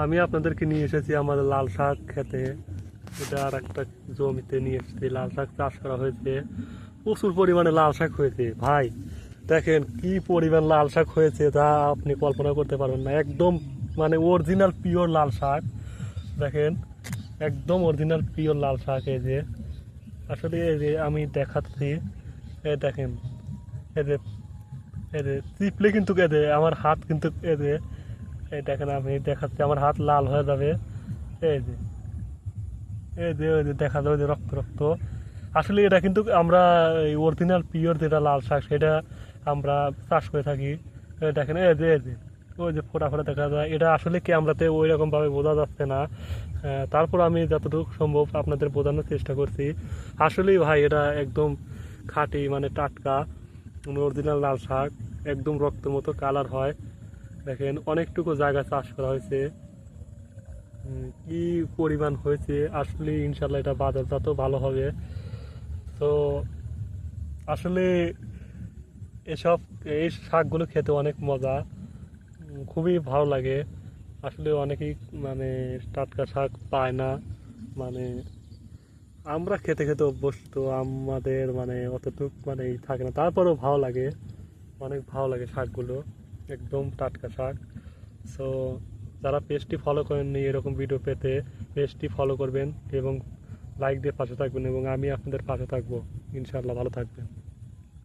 আমি আপনাদেরকে নিয়ে এসেছি আমাদের লাল শাক খেতে। এটা আর একটা জমিতে নিয়ে এসেছি, লাল শাক চাষ করা হয়েছে। প্রচুর পরিমাণে লাল শাক হয়েছে ভাই। দেখেন কি পরিমাণ লাল শাক হয়েছে তা আপনি কল্পনা করতে পারবেন না। একদম মানে অরিজিনাল পিওর লাল শাক। দেখেন একদম অরিজিনাল পিওর লাল শাক। এই যে আসলে এই যে আমি দেখাচ্ছি, এই দেখেন, এই যে এই যে চিপলে কিন্তু আমার হাত কিন্তু এই দেখেন আমি দেখাচ্ছি, আমার হাত লাল হয়ে যাবে। এই যে ওই যে দেখা যাবে যে রক্ত রক্ত। আসলে এটা কিন্তু আমরা অরিজিনাল পিওর যেটা লাল শাক সেটা আমরা চাষ করে থাকি। এই দেখেন এই যে ওই যে ফোটা ফোটা দেখা যায়, এটা আসলে ক্যামেরাতে ওই রকম ভাবে বোঝা যাচ্ছে না। তারপর আমি যতটুকু সম্ভব আপনাদের বোঝানোর চেষ্টা করছি। আসলেই ভাই এটা একদম খাঁটি মানে টাটকা অরিজিনাল লাল শাক, একদম রক্তের মতো কালার হয়। দেখেন অনেকটুকু জায়গা চাষ করা হয়েছে। কি পরিমাণ হয়েছে আসলে, ইনশাল্লাহ এটা বাজারজাত ভালো হবে। তো আসলে এসব এই শাকগুলো খেতে অনেক মজা, খুবই ভালো লাগে। আসলে অনেকেই মানে টাটকা শাক পায় না, মানে আমরা খেতে খেতে অভ্যস্ত, আমাদের মানে অতটুক মানে থাকে না, তারপরেও ভালো লাগে, অনেক ভালো লাগে শাকগুলো, একদম টাটকা শাক। সো যারা পেজটি ফলো করেননি এরকম ভিডিও পেতে পেজটি ফলো করবেন এবং লাইক দিয়ে পাশে থাকবেন, এবং আমি আপনাদের পাশে থাকবো। ইনশাআল্লাহ ভালো থাকবেন।